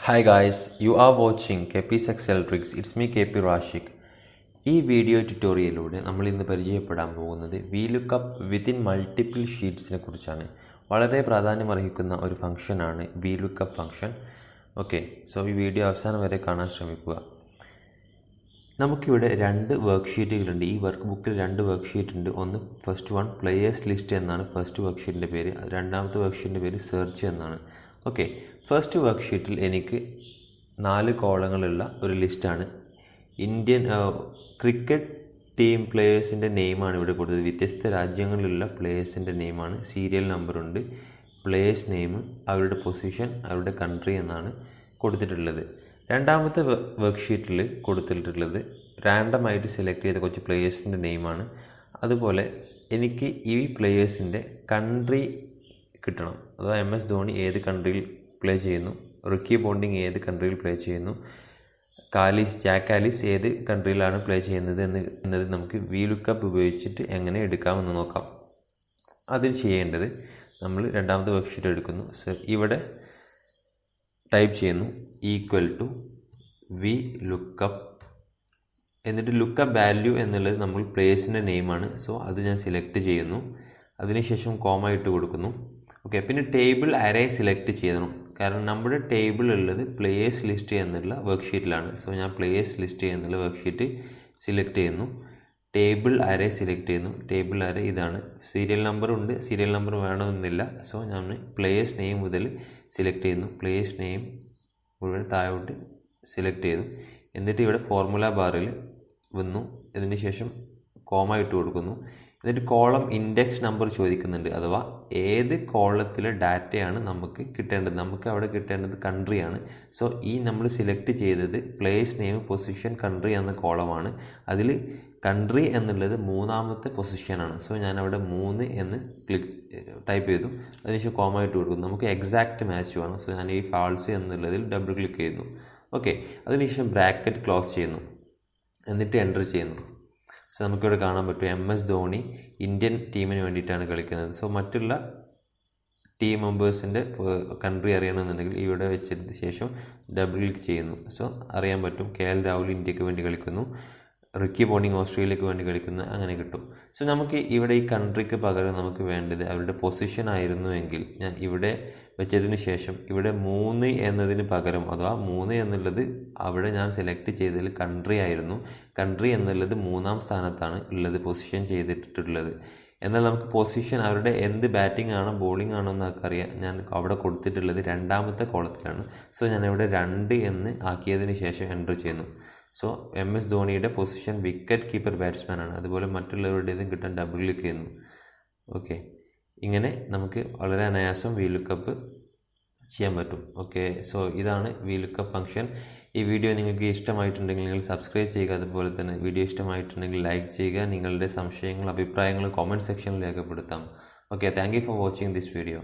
Hi guys, you are watching KP's Excel Tricks. It's me KP Rashik. ഈ video ട്യൂട്ടോറിയലിലൂടെ നമ്മൾ ഇന്ന് പരിചയപ്പെടാൻ പോകുന്നത് VLOOKUP വിത്തിൻ മൾട്ടിപ്പിൾ ഷീറ്റ്സിനെ കുറിച്ചാണ്. വളരെ പ്രാധാന്യമർഹിക്കുന്ന ഒരു ഫംഗ്ഷനാണ് VLOOKUP ഫംഗ്ഷൻ. ഓക്കെ, സോ ഈ വീഡിയോ അവസാനം വരെ കാണാൻ ശ്രമിക്കുക. നമുക്കിവിടെ രണ്ട് വർക്ക്ഷീറ്റുകളുണ്ട്. ഈ വർക്ക് ബുക്കിൽ രണ്ട് വർക്ക്ഷീറ്റ് ഉണ്ട്. ഒന്ന് ഫസ്റ്റ് വൺ പ്ലേയേഴ്സ് ലിസ്റ്റ് എന്നാണ് ഫസ്റ്റ് വർക്ക്ഷീറ്റിൻ്റെ പേര്. രണ്ടാമത്തെ വർക്ക്ഷീറ്റിൻ്റെ പേര് സെർച്ച് എന്നാണ്. ഓക്കെ, ഫസ്റ്റ് വർക്ക്ഷീറ്റിൽ എനിക്ക് 4 കോളങ്ങളുള്ള ഒരു ലിസ്റ്റാണ്. ഇന്ത്യൻ ക്രിക്കറ്റ് ടീം പ്ലേയേഴ്സിൻ്റെ നെയിമാണ് ഇവിടെ കൊടുത്തത്. വ്യത്യസ്ത രാജ്യങ്ങളിലുള്ള പ്ലേയേഴ്സിൻ്റെ നെയിമാണ്. സീരിയൽ നമ്പറുണ്ട്, പ്ലേയേഴ്സ് നെയിം, അവരുടെ പൊസിഷൻ, അവരുടെ കൺട്രി എന്നാണ് കൊടുത്തിട്ടുള്ളത്. രണ്ടാമത്തെ വർക്ക്ഷീറ്റിൽ കൊടുത്തിട്ടുള്ളത് റാൻഡമായിട്ട് സെലക്ട് ചെയ്ത കുറച്ച് പ്ലേയേഴ്സിൻ്റെ നെയിമാണ്. അതുപോലെ എനിക്ക് ഈ പ്ലേയേഴ്സിൻ്റെ കൺട്രി കിട്ടണം. അഥവാ MS ധോണി ഏത് കൺട്രിയിൽ പ്ലേ ചെയ്യുന്നു, റിക്കി പോണ്ടിങ് ഏത് കൺട്രിയിൽ പ്ലേ ചെയ്യുന്നു, ജാക്ക് ആലിസ് ഏത് കൺട്രിയിലാണ് പ്ലേ ചെയ്യുന്നത് എന്നത് നമുക്ക് VLOOKUP ഉപയോഗിച്ചിട്ട് എങ്ങനെ എടുക്കാമെന്ന് നോക്കാം. അതിന് ചെയ്യേണ്ടത് നമ്മൾ രണ്ടാമത്തെ വർക്ക്ഷീറ്റ് എടുക്കുന്നു. ഇവിടെ ടൈപ്പ് ചെയ്യുന്നു =VLOOKUP, എന്നിട്ട് ലുക്കപ്പ് വാല്യൂ എന്നുള്ളത് നമ്മൾ പ്ലേസിൻ്റെ നെയിമാണ്. സോ അത് ഞാൻ സെലക്ട് ചെയ്യുന്നു. അതിനുശേഷം കോമ ഇട്ട് കൊടുക്കുന്നു. ഓക്കെ, പിന്നെ ടേബിൾ അറേ സെലക്ട് ചെയ്യണം. കാരണം നമ്മുടെ ടേബിൾ ഉള്ളത് പ്ലേയേഴ്സ് ലിസ്റ്റ് എന്നുള്ള വർക്ക്ഷീറ്റിലാണ്. സോ ഞാൻ പ്ലേയേഴ്സ് ലിസ്റ്റ് എന്നുള്ള വർക്ക്ഷീറ്റ് സെലക്ട് ചെയ്യുന്നു. ടേബിൾ അറേ സെലക്ട് ചെയ്യുന്നു. ടേബിൾ അറേ ഇതാണ്. സീരിയൽ നമ്പർ ഉണ്ട്, സീരിയൽ നമ്പർ വേണമെന്നില്ല. സോ ഞാൻ പ്ലേയേഴ്സ് നെയിം മുതൽ സെലക്ട് ചെയ്യുന്നു. പ്ലേയേഴ്സ് നെയിം മുഴുവൻ താഴോട്ട് സെലക്ട് ചെയ്തു. എന്നിട്ട് ഇവിടെ ഫോർമുല ബാറിൽ വന്നു. ഇതിന് ശേഷം കോമ ഇട്ട് കൊടുക്കുന്നു. എന്നിട്ട് കോളം ഇൻഡെക്സ് നമ്പർ ചോദിക്കുന്നുണ്ട്. അഥവാ ഏത് കോളത്തിലെ ഡാറ്റയാണ് നമുക്ക് കിട്ടേണ്ടത്. നമുക്ക് അവിടെ കിട്ടേണ്ടത് കൺട്രിയാണ്. സോ ഈ നമ്മൾ സെലക്ട് ചെയ്തത് പ്ലേസ് നെയിം, പൊസിഷൻ, കൺട്രി എന്ന കോളമാണ്. അതിൽ കൺട്രി എന്നുള്ളത് 3ാമത്തെ പൊസിഷനാണ്. സോ ഞാനവിടെ 3 എന്ന് ടൈപ്പ് ചെയ്തു. അതിനുശേഷം കോമ ഇട്ട് കൊടുക്കുന്നു. നമുക്ക് എക്സാക്റ്റ് മാച്ച് വേണം. സോ ഞാൻ ഈ ഫാൾസ് എന്നുള്ളതിൽ ഡബിൾ ക്ലിക്ക് ചെയ്യുന്നു. ഓക്കെ, അതിനുശേഷം ബ്രാക്കറ്റ് ക്ലോസ് ചെയ്യുന്നു. എന്നിട്ട് എൻ്റർ ചെയ്യുന്നു. സോ നമുക്കിവിടെ കാണാൻ പറ്റും MS ധോണി ഇന്ത്യൻ ടീമിന് വേണ്ടിയിട്ടാണ് കളിക്കുന്നത്. സോ മറ്റുള്ള ടീം മെമ്പേഴ്സിൻ്റെ കൺട്രി അറിയണമെന്നുണ്ടെങ്കിൽ ഇവിടെ വെച്ചതിന് ശേഷം ഡബിൾ ക്ലിക്ക് ചെയ്യുന്നു. സോ അറിയാൻ പറ്റും KL രാഹുൽ ഇന്ത്യക്ക് വേണ്ടി കളിക്കുന്നു, റിക്കി പോണ്ടിങ് ഓസ്ട്രേലിയക്ക് വേണ്ടി കളിക്കുന്നു, അങ്ങനെ കിട്ടും. സോ നമുക്ക് ഇവിടെ ഈ കൺട്രിക്ക് പകരം നമുക്ക് വേണ്ടത് അവരുടെ പൊസിഷൻ ആയിരുന്നുവെങ്കിൽ ഞാൻ ഇവിടെ വെച്ചതിന് ശേഷം ഇവിടെ 3 എന്നതിന് പകരം, അഥവാ 3 എന്നുള്ളത് അവിടെ ഞാൻ സെലക്ട് ചെയ്തതിൽ കൺട്രി ആയിരുന്നു. കൺട്രി എന്നുള്ളത് 3ാം സ്ഥാനത്താണ് ഉള്ളത്, പൊസിഷൻ ചെയ്തിട്ടുള്ളത്. എന്നാൽ നമുക്ക് പൊസിഷൻ അവരുടെ എന്ത് ബാറ്റിംഗ് ആണോ ബോളിംഗ് ആണോ എന്നൊക്കെ അറിയാം. ഞാൻ അവിടെ കൊടുത്തിട്ടുള്ളത് 2ാമത്തെ കോളത്തിലാണ്. സോ ഞാൻ ഇവിടെ 2 എന്ന് ആക്കിയതിന് ശേഷം എൻ്റർ ചെയ്യുന്നു. സോ MS ധോണിയുടെ പൊസിഷൻ വിക്കറ്റ് കീപ്പർ ബാറ്റ്സ്മാൻ ആണ്. അതുപോലെ മറ്റുള്ളവരുടേതും കിട്ടാൻ ഡബിൾ ക്ലിക്ക് ചെയ്യുന്നു. ഓക്കെ, ഇങ്ങനെ നമുക്ക് വളരെ അനായാസം VLOOKUP ചെയ്യാൻ പറ്റും. ഓക്കെ, സോ ഇതാണ് VLOOKUP ഫംഗ്ഷൻ. ഈ വീഡിയോ നിങ്ങൾക്ക് ഇഷ്ടമായിട്ടുണ്ടെങ്കിൽ നിങ്ങൾ സബ്സ്ക്രൈബ് ചെയ്യുക. അതുപോലെ തന്നെ വീഡിയോ ഇഷ്ടമായിട്ടുണ്ടെങ്കിൽ ലൈക്ക് ചെയ്യുക. നിങ്ങളുടെ സംശയങ്ങൾ, അഭിപ്രായങ്ങൾ കമൻറ്റ് സെക്ഷനിൽ രേഖപ്പെടുത്താം. Okay, thank you for watching this video.